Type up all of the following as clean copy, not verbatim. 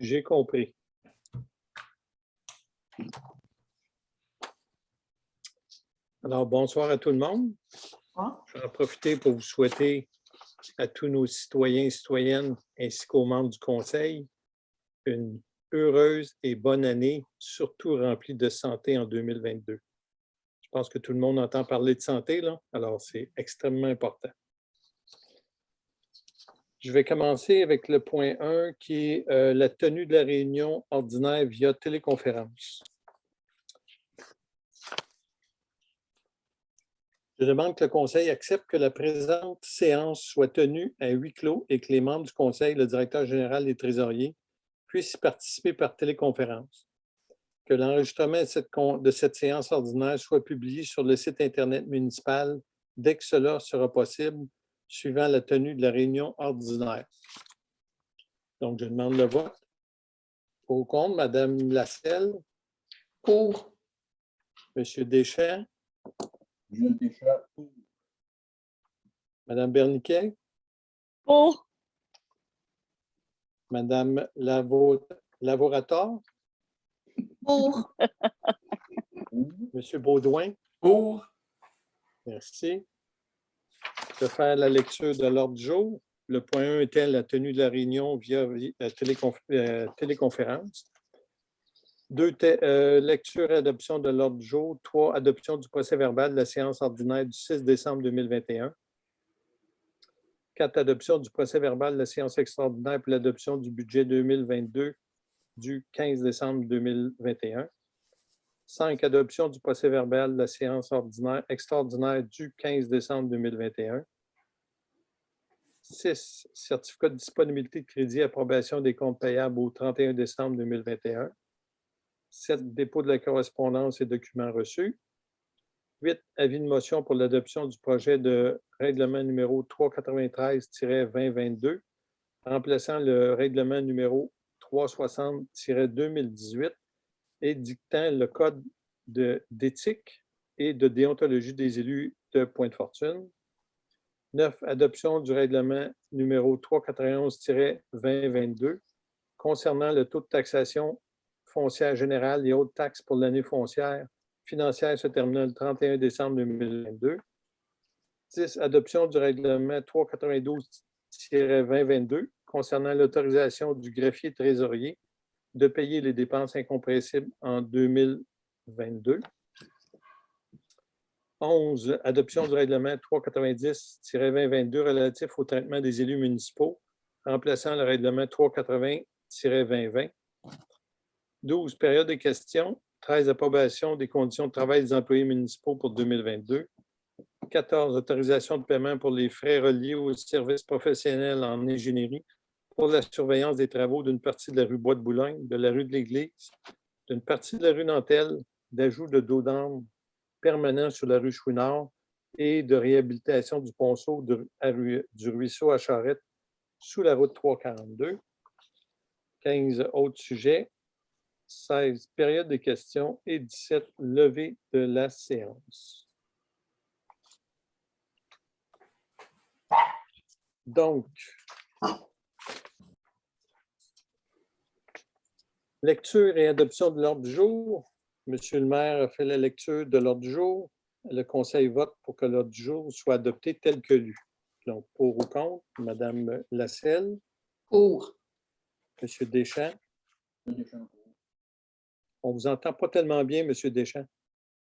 J'ai compris. Alors, bonsoir à tout le monde. Je vais en profiter pour vous souhaiter à tous nos citoyens et citoyennes ainsi qu'aux membres du Conseil une heureuse et bonne année, surtout remplie de santé en 2022. Je pense que tout le monde entend parler de santé, là, alors c'est extrêmement important. Je vais commencer avec le point 1 qui est la tenue de la réunion ordinaire via téléconférence. Je demande que le Conseil accepte que la présente séance soit tenue à huis clos et que les membres du Conseil, le directeur général et les trésoriers puissent y participer par téléconférence. Que l'enregistrement de cette séance ordinaire soit publié sur le site Internet municipal dès que cela sera possible, suivant la tenue de la réunion ordinaire. Donc, je demande le vote. Pour ou contre, Mme Lasselle. Pour. M. Deschamps. Gilles Deschamps, pour. Mme Berniquet. Pour. Mme Lavorator. Pour. M. Baudouin. Pour. Merci. Je vais faire la lecture de l'ordre du jour. Le point 1 était la tenue de la réunion via téléconférence. 2, lecture et adoption de l'ordre du jour. 3, adoption du procès-verbal de la séance ordinaire du 6 décembre 2021. 4, adoption du procès-verbal de la séance extraordinaire pour l'adoption du budget 2022 du 15 décembre 2021. 5, adoption du procès-verbal de la séance extraordinaire du 15 décembre 2021. 6, certificat de disponibilité de crédit, approbation des comptes payables au 31 décembre 2021. 7, dépôt de la correspondance et documents reçus. 8, avis de motion pour l'adoption du projet de règlement numéro 393-2022, remplaçant le règlement numéro 360-2018 et dictant le code d'éthique et de déontologie des élus de Pointe-Fortune. 9, adoption du règlement numéro 391-2022 concernant le taux de taxation foncière générale et autres taxes pour l'année financière se terminant le 31 décembre 2022. 10, adoption du règlement 392-2022 concernant l'autorisation du greffier trésorier de payer les dépenses incompressibles en 2022. 11, adoption du règlement 390-2022 relatif au traitement des élus municipaux, remplaçant le règlement 380-2020. 12, période de questions. 13, approbation des conditions de travail des employés municipaux pour 2022. 14, autorisation de paiement pour les frais reliés aux services professionnels en ingénierie pour la surveillance des travaux d'une partie de la rue Bois-de-Boulogne, de la rue de l'Église, d'une partie de la rue Nantel, d'ajout de dos d'âne permanent sur la rue Chouinard et de réhabilitation du ponceau du ruisseau à Charette sous la route 342. 15, autres sujets. 16, période de questions et 17, levée de la séance. Donc, lecture et adoption de l'ordre du jour. Monsieur le maire a fait la lecture de l'ordre du jour. Le Conseil vote pour que l'ordre du jour soit adopté tel que lu. Donc, pour ou contre, Mme Lasselle. Pour. Monsieur Deschamps. Deschamps, pour. On ne vous entend pas tellement bien, Monsieur Deschamps.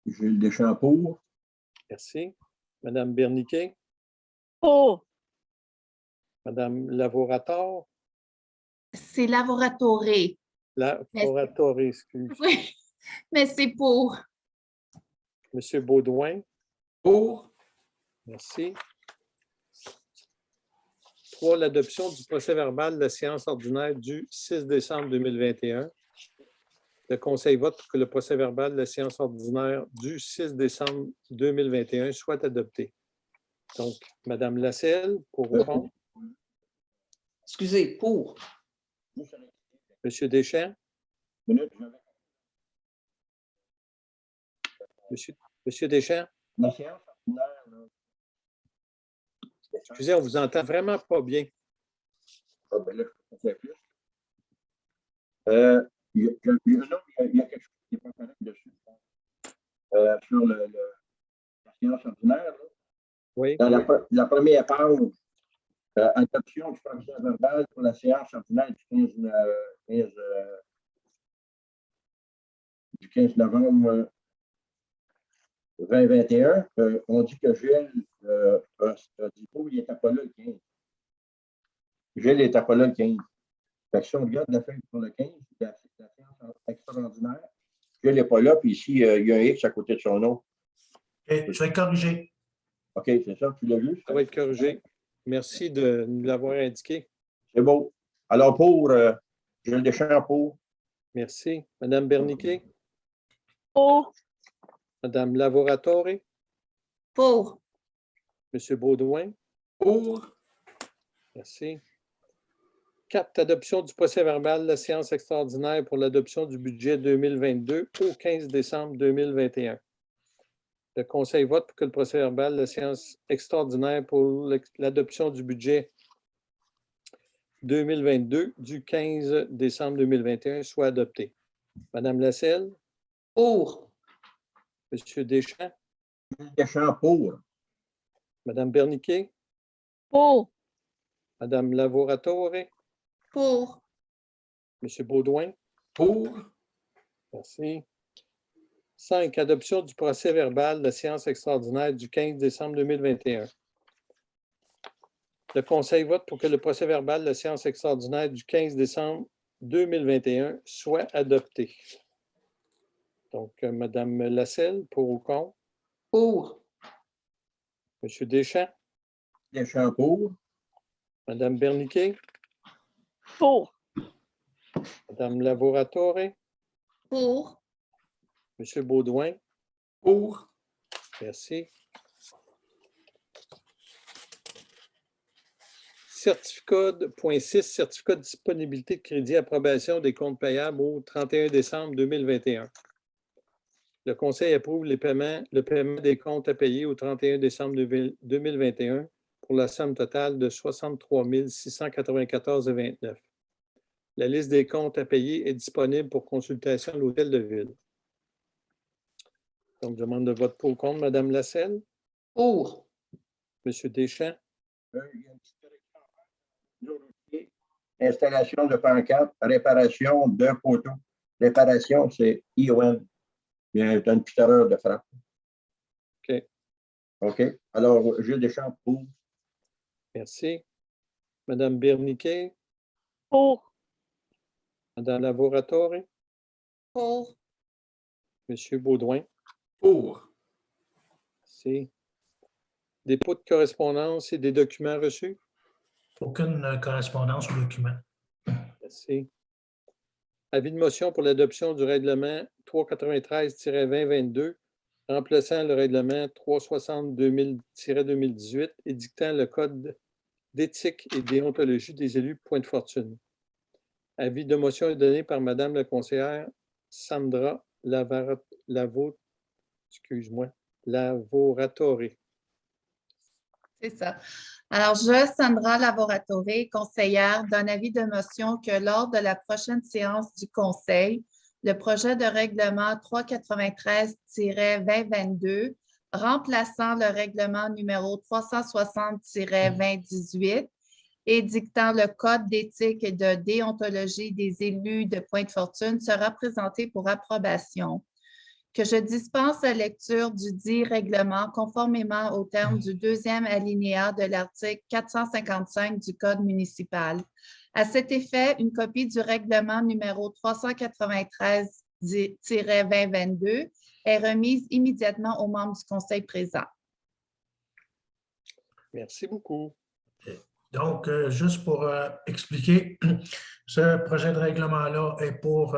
Gilles Deschamps, pour. Merci. Mme Berniquet. Pour. Mme Lavorator. C'est Lavoratoré. Lavorator, excuse. Oui, mais c'est pour. Monsieur Baudouin. Pour. Merci. 3, l'adoption du procès-verbal de la séance ordinaire du 6 décembre 2021. Le Conseil vote pour que le procès-verbal de la séance ordinaire du 6 décembre 2021 soit adopté. Donc, Mme Lasselle, pour ou contre? Excusez, pour. Monsieur Deschamps? Monsieur Deschamps? La séance ordinaire, là. Excusez, on ne vous entend vraiment pas bien. Ah, ben là, je peux faire plus. Il y a quelque chose qui n'est pas correct dessus. Sur la séance ordinaire, là. Oui. Dans la première page, adoption du procès verbal pour la séance ordinaire du 15 novembre 2021. On dit que Gilles Dipot, il n'était pas là le 15. Gilles n'était pas là le 15. Fait que si on regarde la feuille pour le 15, la séance extraordinaire, Gilles n'est pas là, puis ici, il y a un X à côté de son nom. Okay, je vais corriger. OK, c'est ça, tu l'as vu? Ça va être corrigé. Merci de nous l'avoir indiqué. C'est beau. Alors, pour Gilles Deschamps, pour. Merci. Madame Berniquet? Pour. Madame Lavoratore? Pour. Monsieur Baudouin? Pour. Merci. 4. Adoption du procès-verbal de la séance extraordinaire pour l'adoption du budget 2022 au 15 décembre 2021. Le Conseil vote pour que le procès-verbal de la séance extraordinaire pour l'adoption du budget 2022 du 15 décembre 2021 soit adopté. Madame Lasselle? Pour. Monsieur Deschamps? Deschamps, pour. Madame Berniquet? Pour. Madame Lavoratore? Pour. Monsieur Baudouin? Pour. Merci. 5. Adoption du procès-verbal de la séance extraordinaire du 15 décembre 2021. Le Conseil vote pour que le procès-verbal de la séance extraordinaire du 15 décembre 2021 soit adopté. Donc, Madame Lasselle, pour ou contre? Pour. Monsieur Deschamps? Deschamps, pour. Madame Berniquet? Pour. Madame Lavoratore? Pour. Monsieur Baudouin? Pour. Merci. Certificat de point 6, certificat de disponibilité de crédit, approbation des comptes payables au 31 décembre 2021. Le Conseil approuve le paiement des comptes à payer au 31 décembre 2021 pour la somme totale de 63 694,29. La liste des comptes à payer est disponible pour consultation à l'Hôtel de Ville. Donc, je demande de vote pour ou contre. Madame Lasselle? Pour. Monsieur Deschamps? Il y a une petite correction. Installation de pancarte, réparation de poteaux. Réparation, c'est ION. Il y a une petite erreur de frappe. OK. OK. Alors, Gilles Deschamps, pour. Merci. Madame Berniquet? Pour. Madame Lavoratore? Pour. Monsieur Baudouin? Pour. Merci. Dépôt de correspondance et des documents reçus? Aucune correspondance ou document. Merci. Avis de motion pour l'adoption du règlement 393-2022, remplaçant le règlement 360-2018 et dictant le code d'éthique et déontologie des élus Pointe-Fortune. Avis de motion est donné par Madame la conseillère Sandra Lavoratore. C'est ça. Alors, je, Sandra Lavoratore, conseillère, donne avis de motion que lors de la prochaine séance du Conseil, le projet de règlement 393-2022, remplaçant le règlement numéro 360-2018 et dictant le Code d'éthique et de déontologie des élus de Pointe-Fortune, sera présenté pour approbation. Que je dispense la lecture du dit règlement conformément au terme du 2e alinéa de l'article 455 du Code municipal. À cet effet, une copie du règlement numéro 393-2022 est remise immédiatement aux membres du Conseil présent. Merci beaucoup. Donc, juste pour expliquer, ce projet de règlement-là est pour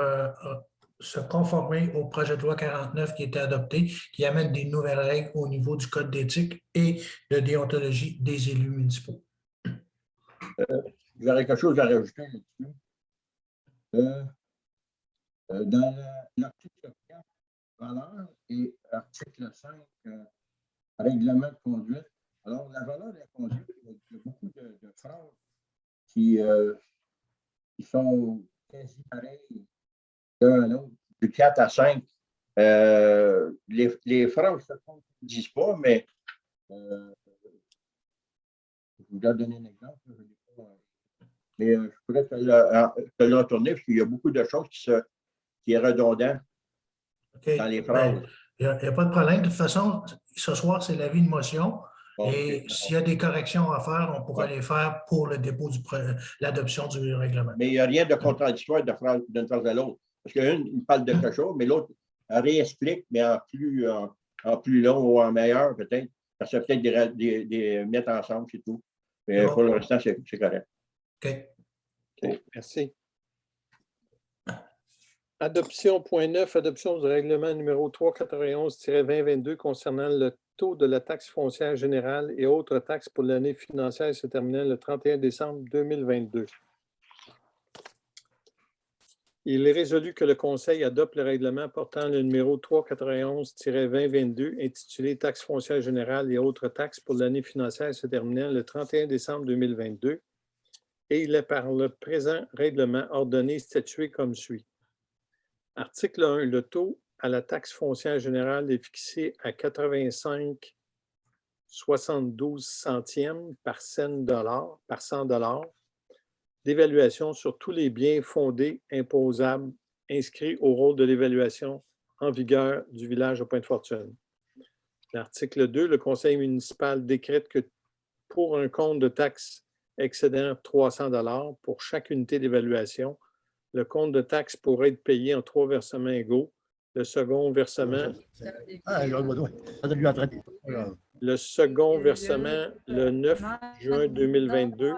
se conformer au projet de loi 49 qui était adopté, qui amène des nouvelles règles au niveau du code d'éthique et de déontologie des élus municipaux. J'aurais quelque chose à rajouter là-dessus. Dans l'article 4, valeur, et article 5, règlement de conduite. Alors, la valeur de la conduite, il y a beaucoup de phrases qui sont quasi pareil d'un à l'autre. Du 4 à 5, les franges ne se disent pas, mais je vous dois donner un exemple. Mais je pourrais te le retourner parce qu'il y a beaucoup de choses qui est redondant OK. dans les Ben, phrases. il n'y a pas de problème. De toute façon, ce soir, c'est l'avis de motion. Bon, Et ok. s'il y a des corrections à faire, on pourra Ouais. les faire pour le dépôt l'adoption du règlement. Mais il n'y a rien de contradictoire d'une phrase à l'autre. Parce qu'une, il parle de quelque chose, mais l'autre réexplique, mais en plus long ou en meilleur, peut-être. Ça serait peut-être des mettre ensemble, c'est tout. Mais Bon. pour le restant, c'est correct. OK. OK, merci. Adoption, point 9, adoption du règlement numéro 391-2022 concernant le taux de la taxe foncière générale et autres taxes pour l'année financière se terminant le 31 décembre 2022. Il est résolu que le Conseil adopte le règlement portant le numéro 391-2022 intitulé Taxe foncière générale et autres taxes pour l'année financière se terminant le 31 décembre 2022 et il est par le présent règlement ordonné et statué comme suit. Article 1. Le taux à la taxe foncière générale est fixé à 85,72 centièmes par 100 $ d'évaluation sur tous les biens fondés imposables inscrits au rôle de l'évaluation en vigueur du village de Pointe-Fortune. L'article 2. Le conseil municipal décrète que pour un compte de taxe excédant 300 $ pour chaque unité d'évaluation, le compte de taxe pourrait être payé en 3 versements égaux. Le second versement le 9 juin 2022.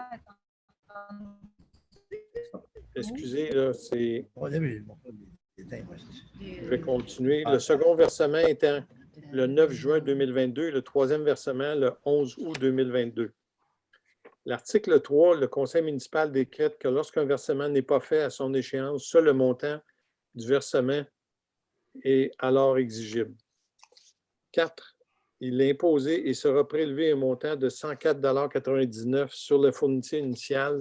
Excusez, là, c'est. Je vais continuer. Le second versement étant le 9 juin 2022 et le troisième versement le 11 août 2022. L'article 3, le conseil municipal décrète que lorsqu'un versement n'est pas fait à son échéance, seul le montant du versement est alors exigible. 4. Il est imposé et sera prélevé un montant de 104,99 $ sur le fourniture initiale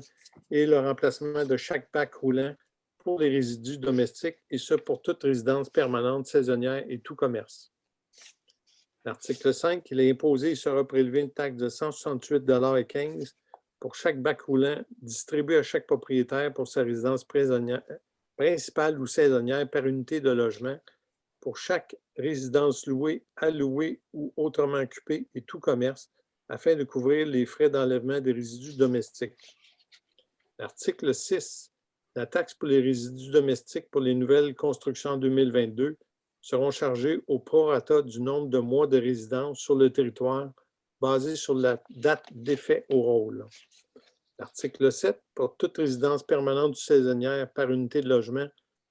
et le remplacement de chaque bac roulant pour les résidus domestiques, et ce pour toute résidence permanente, saisonnière et tout commerce. L'article 5, il est imposé et sera prélevé une taxe de 168,15 $ pour chaque bac roulant distribué à chaque propriétaire pour sa résidence principale ou saisonnière par unité de logement, pour chaque résidence louée, allouée ou autrement occupée et tout commerce, afin de couvrir les frais d'enlèvement des résidus domestiques. L'article 6. La taxe pour les résidus domestiques pour les nouvelles constructions en 2022 seront chargées au prorata du nombre de mois de résidence sur le territoire basé sur la date d'effet au rôle. L'article 7. Pour toute résidence permanente ou saisonnière par unité de logement,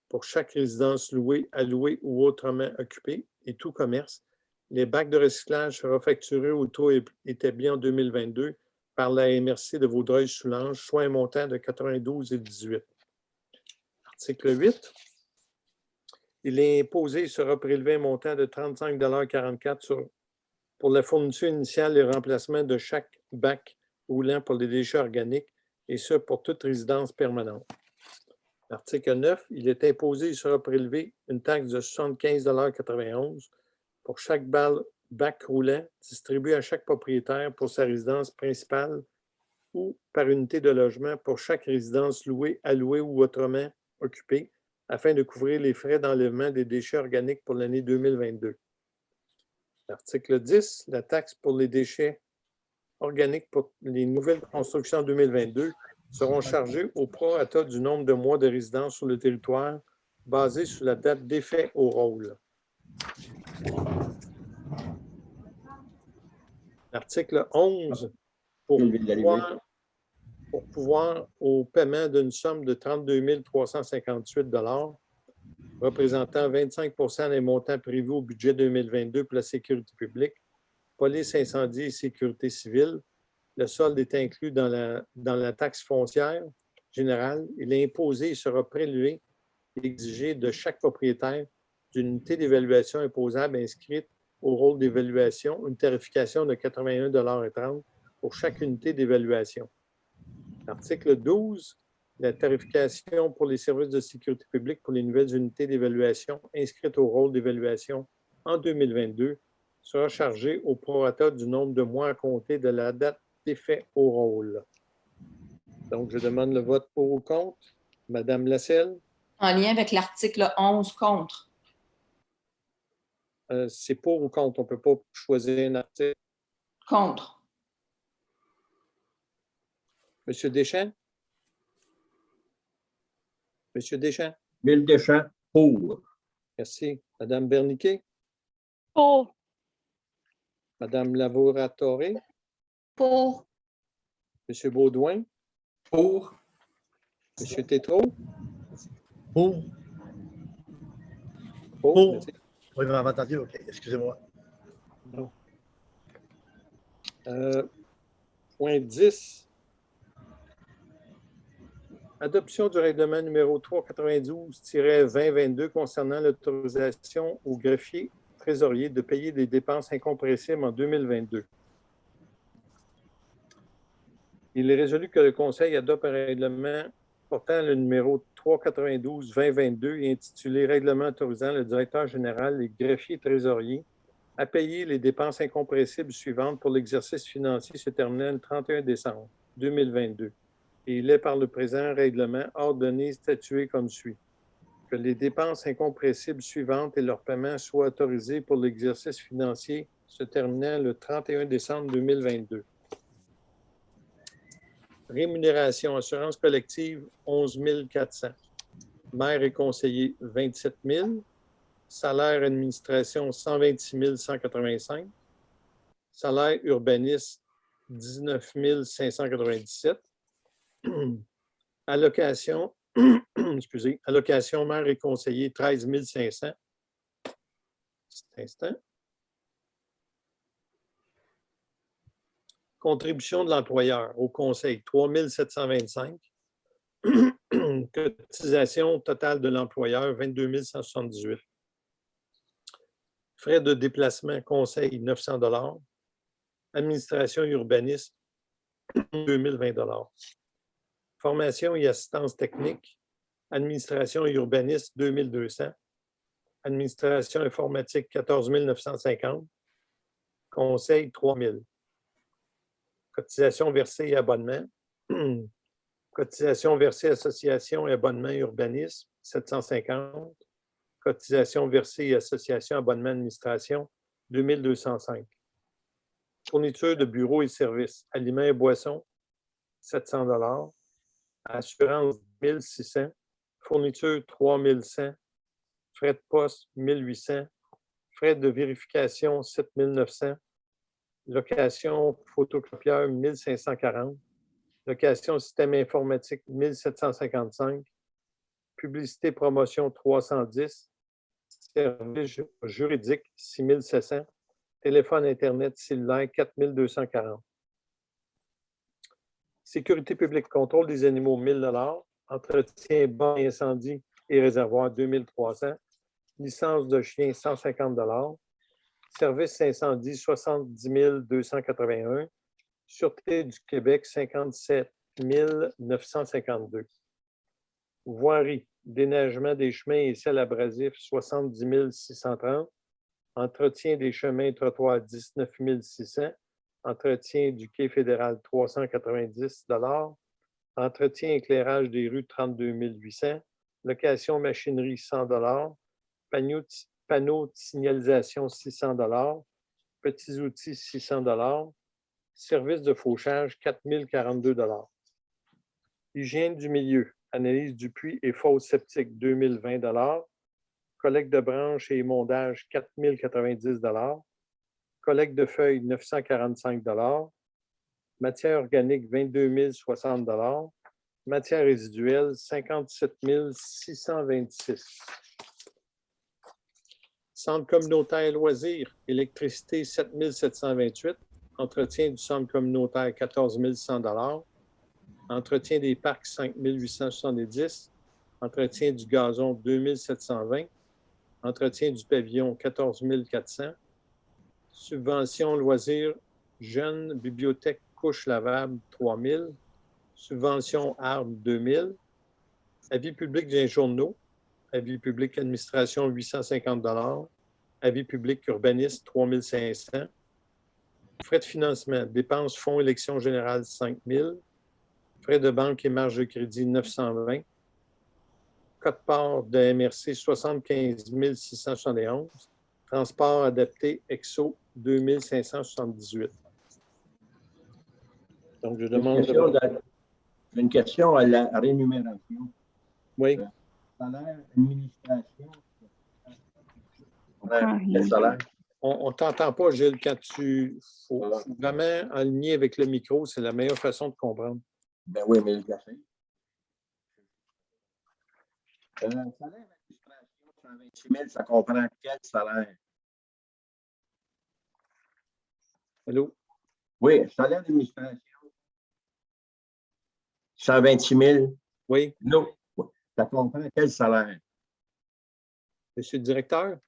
pour chaque résidence louée, allouée ou autrement occupée et tout commerce, les bacs de recyclage seront facturés au taux établi en 2022 par la MRC de Vaudreuil-Soulanges, soit un montant de 92,18 $. Article 8. Il est imposé et sera prélevé un montant de 35,44 $ pour la fourniture initiale et remplacement de chaque bac roulant pour les déchets organiques, et ce pour toute résidence permanente. Article 9. Il est imposé et sera prélevé une taxe de 75,91 $ pour chaque bac roulant distribué à chaque propriétaire pour sa résidence principale ou par unité de logement pour chaque résidence louée, allouée ou autrement occupée, afin de couvrir les frais d'enlèvement des déchets organiques pour l'année 2022. L'article 10. La taxe pour les déchets organiques pour les nouvelles constructions en 2022 seront chargés au prorata du nombre de mois de résidence sur le territoire basé sur la date d'effet au rôle. L'article 11, pour pouvoir au paiement d'une somme de 32 358 $, représentant 25 % des montants prévus au budget 2022 pour la sécurité publique, police, incendie et sécurité civile. Le solde est inclus dans la taxe foncière générale. Il est imposé et sera prélevé et exigé de chaque propriétaire d'une unité d'évaluation imposable inscrite au rôle d'évaluation, une tarification de 81,30 $ pour chaque unité d'évaluation. Article 12. la tarification pour les services de sécurité publique pour les nouvelles unités d'évaluation inscrites au rôle d'évaluation en 2022 sera chargée au prorata du nombre de mois à compter de la date d'effet au rôle. Donc, je demande le vote pour ou contre. Madame Lasselle? En lien avec l'article 11, contre. C'est pour ou contre? On ne peut pas choisir un article. Contre. Monsieur Deschamps? Monsieur Deschamps? Bill Deschamps, pour. Merci. Madame Berniquet? Pour. Madame Lavoratoré? Pour. Monsieur Baudouin? Pour. Monsieur Tétrault? Pour. Pour. Merci. Oui, vous m'avez entendu? OK, excusez-moi. Point 10. Adoption du règlement numéro 392-2022 concernant l'autorisation au greffier trésorier de payer des dépenses incompressibles en 2022. Il est résolu que le Conseil adopte un règlement portant le numéro 392-2022 et intitulé « Règlement autorisant le directeur général et greffier trésorier à payer les dépenses incompressibles suivantes pour l'exercice financier se terminant le 31 décembre 2022. » Et il est par le présent règlement ordonné statué comme suit. Que les dépenses incompressibles suivantes et leur paiement soient autorisés pour l'exercice financier se terminant le 31 décembre 2022. Rémunération, assurance collective, 11 400. Maire et conseiller, 27 000. Salaire administration, 126 185. Salaire urbaniste, 19 597. Allocation, excusez, allocation maire et conseiller, 13 500. Petit instant. Contribution de l'employeur au conseil, 3 725. Cotisation totale de l'employeur, 22 178. Frais de déplacement conseil, 900 $. Administration urbanisme, 2020 $. Formation et assistance technique, administration et urbanisme, 2200. Administration informatique, 14 950. Conseil, 3 000. Cotisation versée et abonnement. Cotisation versée association et abonnement urbanisme, 750. Cotisation versée et association abonnement administration, 2205. Fourniture de bureaux et services, aliments et boissons, 700 $. Assurance, 1 600. Fourniture, 3 100. Frais de poste, 1 800. Frais de vérification, 7 900. Location photocopieur, 1 540. Location système informatique, 1 755. Publicité promotion, 310. Service juridique, 6 700. Téléphone Internet cellulaire, 4 240. Sécurité publique, contrôle des animaux, 1 000 $. Entretien, banc et incendie et réservoir, 2 300. Licence de chien, 150 $. Service incendie, 70 281. Sûreté du Québec, 57 952. Voirie, déneigement des chemins et sels abrasifs, 70 630. Entretien des chemins et trottoirs, 19 600. Entretien du quai fédéral, 390 $. Entretien éclairage des rues, 32 800. Location machinerie, 100 $. Panneaux de signalisation, 600 $. Petits outils, 600 $. Service de fauchage, 4 042 $. Hygiène du milieu, analyse du puits et fosse septique, 2 020 $. Collecte de branches et émondage, 4 090 $. Collecte de feuilles, 945 $. Matière organique, 22 060 $. Matière résiduelle, 57 626. Centre communautaire loisirs, électricité, 7 728. Entretien du centre communautaire, 14 100 $. Entretien des parcs, 5 870. Entretien du gazon, 2 720. Entretien du pavillon, 14 400. Subvention loisirs jeunes, bibliothèque, couche lavable, 3 000. Subvention arbre, 2 000. Avis public des journaux. Avis public administration, 850 $. Avis public urbaniste, 3 500 $. Frais de financement. Dépenses fonds élection générale, 5 000 $. Frais de banque et marge de crédit, 920 $. Quote-part de MRC, 75 671 $. Transport adapté EXO, 2 578 $. Donc, je demande... J'ai une question à la rémunération. Oui. Salaire, administration. Quel salaire? On ne t'entend pas, Gilles, quand tu... Il faut vraiment aligner avec le micro, c'est la meilleure façon de comprendre. Ben oui, mais le café. Salaire d'administration, 126 000, ça comprend quel salaire? Allô? Oui, salaire d'administration. 126 000. Oui, Non. Ça comprend quel salaire? monsieur le directeur?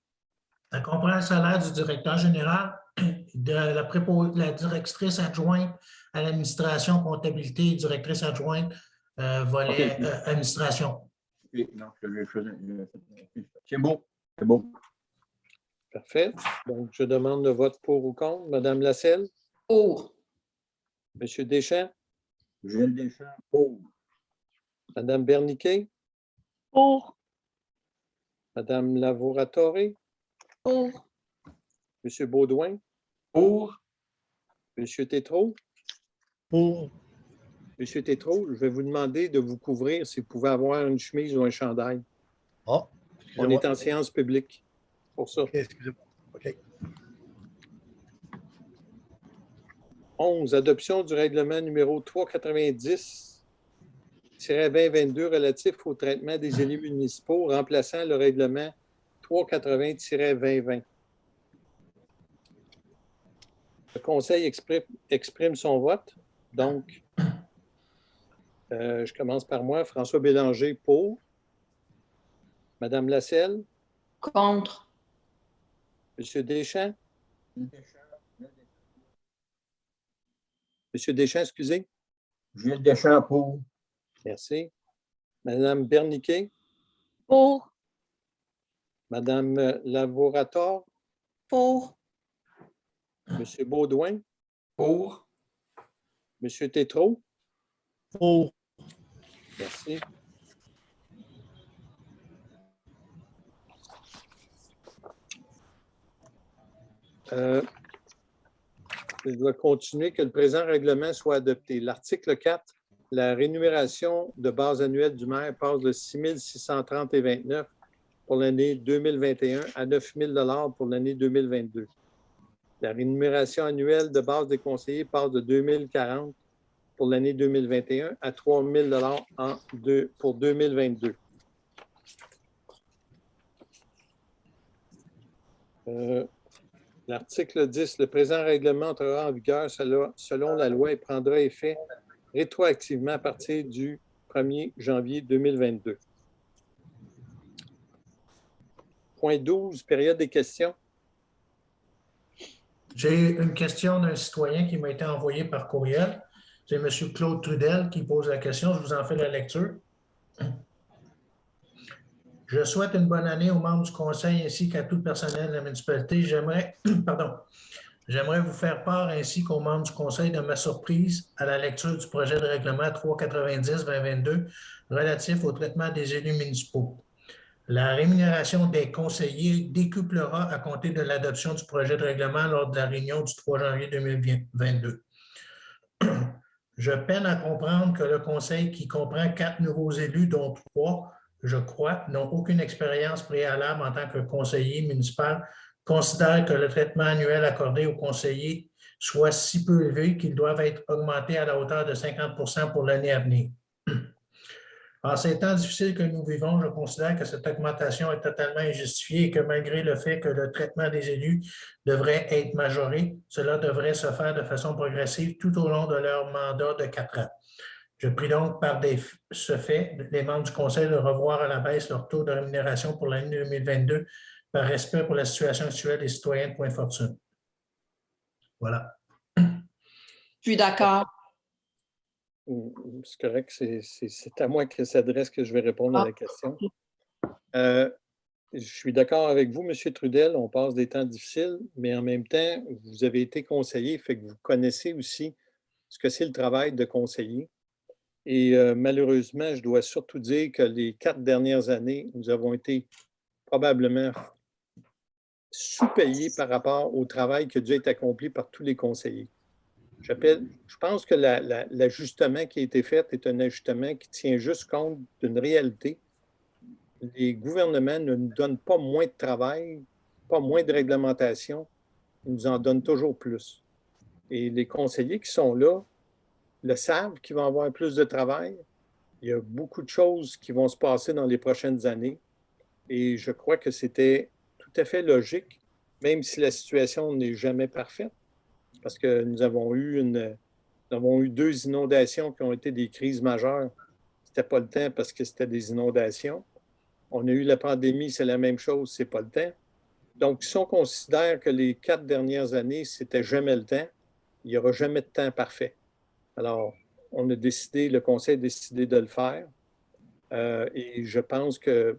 Ça comprend le salaire du directeur général, de la directrice adjointe à l'administration, comptabilité, et directrice adjointe, volet administration. Okay. Non, c'est beau. C'est beau. Parfait. Donc, je demande le vote pour ou contre. Madame Lasselle? Pour. Monsieur Deschamps? Gilles Deschamps, pour. Madame Berniquet? Pour. Madame Lavoratore? Pour. Monsieur Baudouin? Pour. Monsieur Tétrault? Pour. Monsieur Tétrault, je vais vous demander de vous couvrir si vous pouvez avoir une chemise ou un chandail. Ah, On est en séance publique. Pour ça. OK, excusez-moi. OK. 11. Adoption du règlement numéro 390-2022 relatif au traitement des élus municipaux remplaçant le règlement 380-2020. Le Conseil exprime son vote. Donc, je commence par moi. François Bélanger, pour. Madame Lasselle. Contre. Monsieur Deschamps. Monsieur Deschamps, excusez. Gilles Deschamps, pour. Merci. Madame Berniquet. Pour. Madame Lavorator. Pour. Monsieur Baudouin. Pour. Monsieur Tétrault. Pour. Merci. Je dois continuer que le présent règlement soit adopté. L'article 4, la rémunération de base annuelle du maire passe de 6 630,29 $ pour l'année 2021 à 9 000 $ pour l'année 2022. La rémunération annuelle de base des conseillers passe de 2 040 $ pour l'année 2021 à 3 000 $ pour 2022. L'article 10, le présent règlement entrera en vigueur selon la loi et prendra effet rétroactivement à partir du 1er janvier 2022. Point 12, période des questions. J'ai une question d'un citoyen qui m'a été envoyée par courriel. C'est M. Claude Trudel qui pose la question. Je vous en fais la lecture. Je souhaite une bonne année aux membres du Conseil ainsi qu'à tout le personnel de la municipalité. J'aimerais vous faire part ainsi qu'aux membres du Conseil de ma surprise à la lecture du projet de règlement 390-2022 relatif au traitement des élus municipaux. La rémunération des conseillers décuplera à compter de l'adoption du projet de règlement lors de la réunion du 3 janvier 2022. Je peine à comprendre que le Conseil, qui comprend 4 nouveaux élus, dont 3, je crois, n'ont aucune expérience préalable en tant que conseiller municipal, considèrent que le traitement annuel accordé aux conseillers soit si peu élevé qu'ils doivent être augmentés à la hauteur de 50 % pour l'année à venir. En ces temps difficiles que nous vivons, je considère que cette augmentation est totalement injustifiée et que malgré le fait que le traitement des élus devrait être majoré, cela devrait se faire de façon progressive tout au long de leur mandat de 4 ans. Je prie donc par ce fait les membres du Conseil de revoir à la baisse leur taux de rémunération pour l'année 2022 par respect pour la situation actuelle des citoyens de Pointe-Fortune. Voilà. Je suis d'accord. C'est correct, c'est à moi que s'adresse que je vais répondre à la question. Je suis d'accord avec vous, M. Trudel, on passe des temps difficiles, mais en même temps, vous avez été conseiller, fait que vous connaissez aussi ce que c'est le travail de conseiller. Et malheureusement, je dois surtout dire que les 4 dernières années, nous avons été probablement sous-payés par rapport au travail qui a dû être accompli par tous les conseillers. Je pense que l'ajustement qui a été fait est un ajustement qui tient juste compte d'une réalité. Les gouvernements ne nous donnent pas moins de travail, pas moins de réglementation, ils nous en donnent toujours plus. Et les conseillers qui sont là le savent qu'ils vont avoir plus de travail. Il y a beaucoup de choses qui vont se passer dans les prochaines années. Et je crois que c'était tout à fait logique, même si la situation n'est jamais parfaite, parce que nous avons eu 2 inondations qui ont été des crises majeures. Ce n'était pas le temps parce que c'était des inondations. On a eu la pandémie, c'est la même chose, c'est pas le temps. Donc, si on considère que les 4 dernières années, c'était jamais le temps, il n'y aura jamais de temps parfait. Alors, on a décidé, le Conseil a décidé de le faire. Et je pense que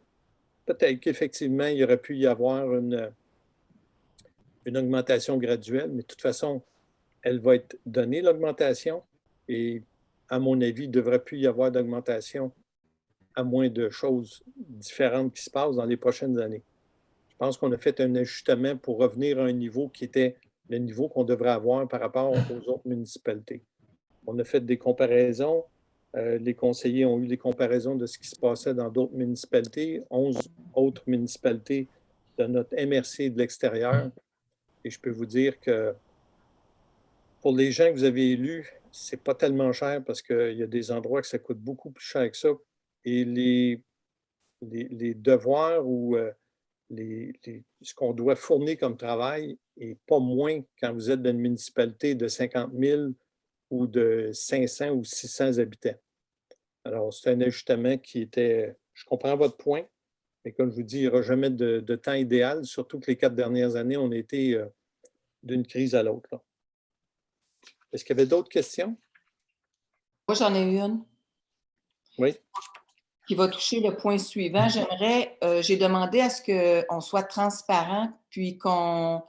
peut-être qu'effectivement, il aurait pu y avoir une augmentation graduelle, mais de toute façon, elle va être donnée, l'augmentation. Et à mon avis, il ne devrait plus y avoir d'augmentation à moins de choses différentes qui se passent dans les prochaines années. Je pense qu'on a fait un ajustement pour revenir à un niveau qui était le niveau qu'on devrait avoir par rapport aux autres municipalités. On a fait des comparaisons. Les conseillers ont eu des comparaisons de ce qui se passait dans d'autres municipalités, 11 autres municipalités de notre MRC de l'extérieur. Et je peux vous dire que pour les gens que vous avez élus, c'est pas tellement cher parce qu'il y a des endroits que ça coûte beaucoup plus cher que ça. Et les devoirs ou ce qu'on doit fournir comme travail n'est pas moins quand vous êtes dans une municipalité de 50 000 ou de 500 ou 600 habitants. Alors, c'est un ajustement qui était... Je comprends votre point, mais comme je vous dis, il n'y aura jamais de temps idéal, surtout que les 4 dernières années, on a été d'une crise à l'autre. Est-ce qu'il y avait d'autres questions? Moi, j'en ai une. Oui. Qui va toucher le point suivant. J'ai demandé à ce qu'on soit transparent, puis qu'on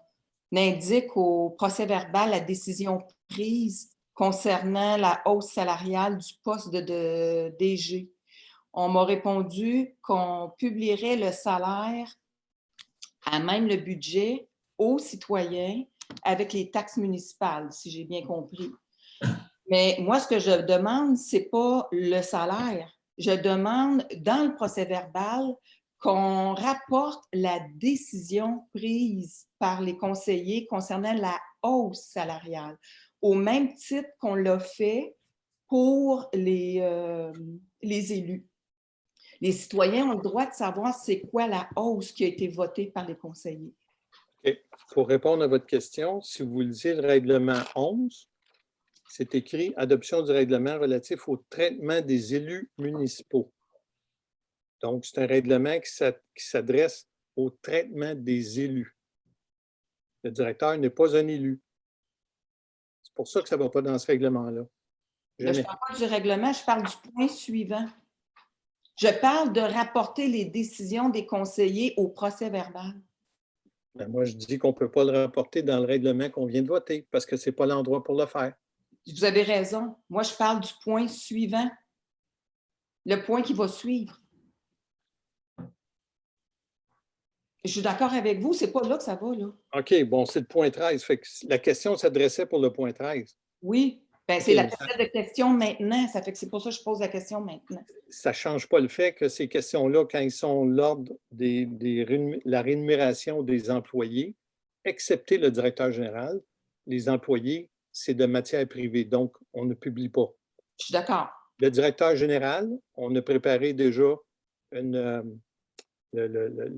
indique au procès-verbal la décision prise concernant la hausse salariale du poste de DG. On m'a répondu qu'on publierait le salaire à même le budget aux citoyens avec les taxes municipales, si j'ai bien compris. Mais moi, ce que je demande, ce n'est pas le salaire. Je demande dans le procès-verbal qu'on rapporte la décision prise par les conseillers concernant la hausse salariale, au même titre qu'on l'a fait pour les élus. Les citoyens ont le droit de savoir c'est quoi la hausse qui a été votée par les conseillers. Okay. Pour répondre à votre question, si vous lisez le règlement 11, c'est écrit « Adoption du règlement relatif au traitement des élus municipaux ». Donc, c'est un règlement qui s'adresse au traitement des élus. Le directeur n'est pas un élu. C'est pour ça que ça ne va pas dans ce règlement-là. Je ne parle pas du règlement, je parle du point suivant. Je parle de rapporter les décisions des conseillers au procès-verbal. Ben moi, je dis qu'on ne peut pas le rapporter dans le règlement qu'on vient de voter parce que ce n'est pas l'endroit pour le faire. Vous avez raison. Moi, je parle du point suivant. Le point qui va suivre. Je suis d'accord avec vous, c'est pas là que ça va, là. OK, bon, c'est le point 13. Fait que la question s'adressait pour le point 13. Oui, ben, c'est la période de questions maintenant. Ça fait que c'est pour ça que je pose la question maintenant. Ça ne change pas le fait que ces questions-là, quand ils sont l'ordre la rémunération des employés, excepté le directeur général, les employés, c'est de matière privée, donc on ne publie pas. Je suis d'accord. Le directeur général, on a préparé déjà le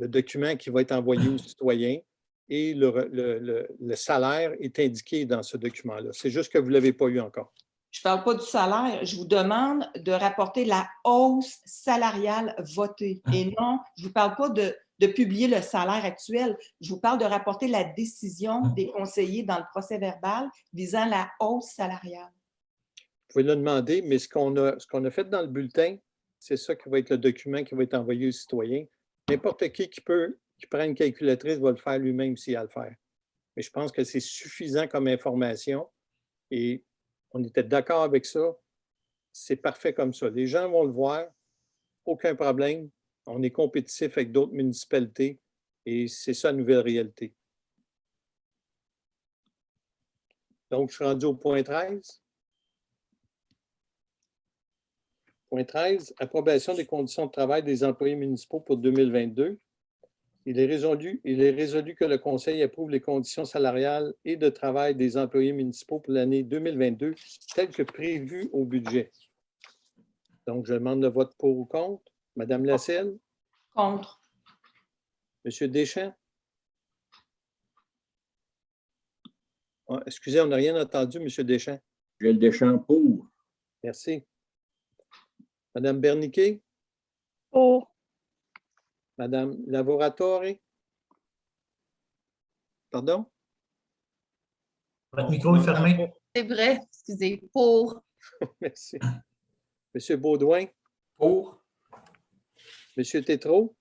document qui va être envoyé aux citoyens et le salaire est indiqué dans ce document-là. C'est juste que vous ne l'avez pas eu encore. Je ne parle pas du salaire. Je vous demande de rapporter la hausse salariale votée. Et non, je ne vous parle pas de publier le salaire actuel. Je vous parle de rapporter la décision des conseillers dans le procès-verbal visant la hausse salariale. pouvez le demander, mais ce qu'on a fait dans le bulletin, c'est ça qui va être le document qui va être envoyé aux citoyens. N'importe qui prend une calculatrice va le faire lui-même s'il a à le faire. Mais je pense que c'est suffisant comme information et on était d'accord avec ça. C'est parfait comme ça. Les gens vont le voir, aucun problème. On est compétitif avec d'autres municipalités et c'est ça la nouvelle réalité. Donc, je suis rendu au point 13. Point 13, approbation des conditions de travail des employés municipaux pour 2022. Il est résolu que le Conseil approuve les conditions salariales et de travail des employés municipaux pour l'année 2022, telles que prévues au budget. Donc, je demande le vote pour ou contre. Madame Lasselle? Contre. Monsieur Deschamps? Ah, excusez, on n'a rien entendu, Monsieur Deschamps. Gilles Deschamps pour. Merci. Madame Berniquet? Pour. Madame Lavoratore? Pardon? Votre micro est fermé. C'est vrai, excusez, pour. Merci. Monsieur Baudouin? Pour. Monsieur Tétrault?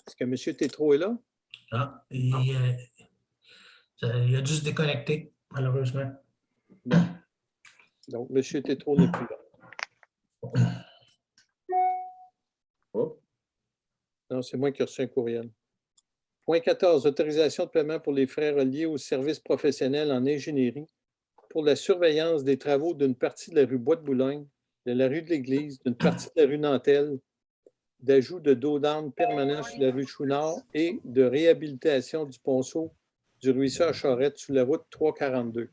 Est-ce que Monsieur Tétrault est là? Ah, il a dû se déconnecter, malheureusement. Donc, Monsieur Tétrault n'est plus là. Oh. Non, c'est moi qui ai reçu un courriel. Point 14, autorisation de paiement pour les frais reliés aux services professionnels en ingénierie pour la surveillance des travaux d'une partie de la rue Bois-de-Boulogne, de la rue de l'Église, d'une partie de la rue Nantel, d'ajout de dos d'âne permanent sur la rue Chouinard et de réhabilitation du ponceau du ruisseau à Charette sur la route 342.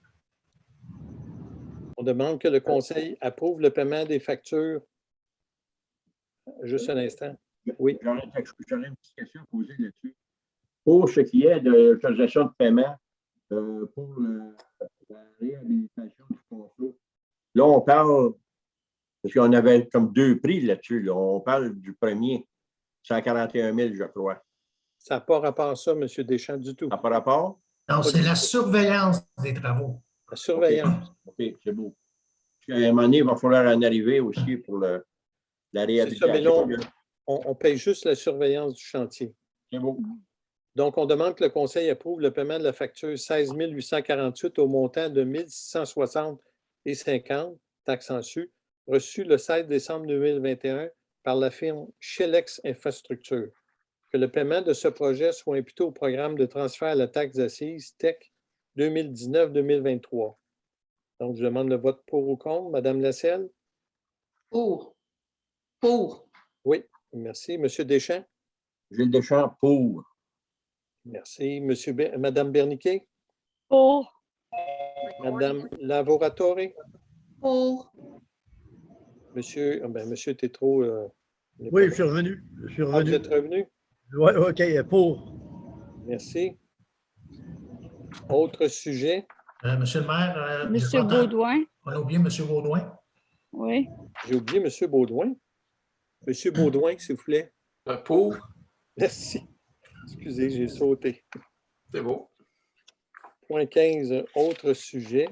On demande que le Conseil approuve le paiement des factures. Juste un instant. Oui. J'aurais une petite question à poser là-dessus. Pour ce qui est de l'autorisation de paiement pour la réhabilitation du ponceau, là, on parle, parce qu'on avait comme deux prix là-dessus, là, on parle du premier, 141 000, je crois. Ça n'a pas rapport à ça, M. Deschamps, du tout. Ça n'a pas rapport? Non, c'est la surveillance des travaux. La surveillance. OK, c'est beau. Puis à un moment donné, il va falloir en arriver aussi pour la C'est ça, réhabilitation. mais non, on paye juste la surveillance du chantier. C'est beau. Donc, on demande que le Conseil approuve le paiement de la facture 16 848 au montant de 1 660,50 taxes en su, reçue le 16 décembre 2021 par la firme Shelex Infrastructure. Que le paiement de ce projet soit imputé au programme de transfert à la taxe assise TEC 2019-2023. Donc, je demande le vote pour ou contre. Madame Lasselle? Pour. Pour. Oui, merci. Monsieur Deschamps? Gilles Deschamps pour. Merci. Madame Berniquet? Pour. Madame Lavoratore? Pour. Monsieur Tétrault. Oui, je suis revenu. Je suis Ah, vous revenu. êtes revenu? Oui, OK, pour. Merci. Autre sujet? Monsieur le maire. Monsieur j'ai pas entendu. Baudouin. On a oublié Monsieur Baudouin. Oui. J'ai oublié M. Baudouin. Monsieur Baudouin, s'il vous plaît. Pour. Merci. Excusez, j'ai sauté. C'est beau. Point 15, autre sujet.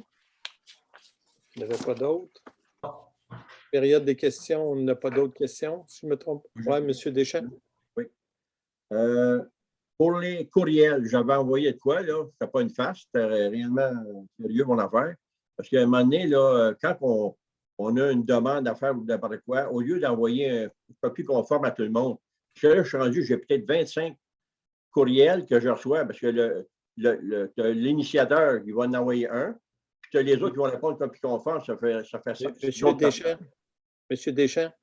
Il n'y en avait pas d'autres. Période des questions, on n'a pas d'autres questions, si je me trompe. Oui, M. Deschamps. Oui. Pour les courriels, j'avais envoyé de quoi, là? C'était pas une farce, c'était réellement sérieux, mon affaire. Parce qu'à un moment donné, là, quand on a une demande à faire ou n'importe quoi, au lieu d'envoyer une copie conforme à tout le monde, là, je suis rendu, j'ai peut-être 25 courriels que je reçois parce que l'initiateur, il va en envoyer un, puis tu as les autres qui vont répondre copie conforme, ça fait ça. Monsieur Deschamps,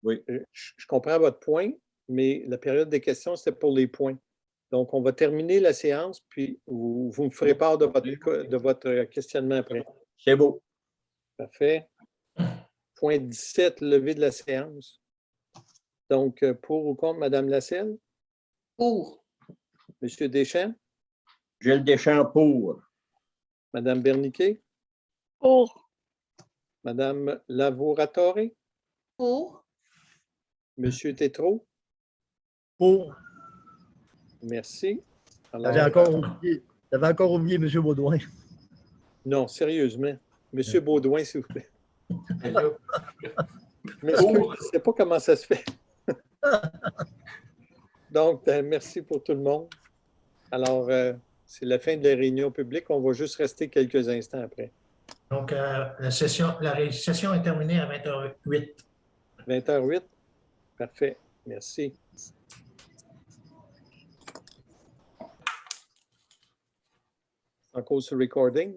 oui. Je comprends votre point, mais la période des questions, c'est pour les points. Donc, on va terminer la séance, puis vous me ferez part de votre questionnement après. C'est beau. Parfait. Point 17, levé de la séance. Donc, pour ou contre, Mme Lasselle? Pour. Monsieur Deschamps? Gilles Deschamps pour. Mme Berniquet? Pour. Mme Lavoratore? Pour. Monsieur Tétrault? Pour. Merci. Alors, T'avais encore oublié M. Baudouin. non, sérieusement. Monsieur Baudouin, s'il vous plaît. Hello. Mais je ne sais pas comment ça se fait. Donc, merci pour tout le monde. Alors, c'est la fin de la réunion publique. On va juste rester quelques instants après. Donc, la session est terminée à 20h08. 20h08? Parfait. Merci. En cause sur recording.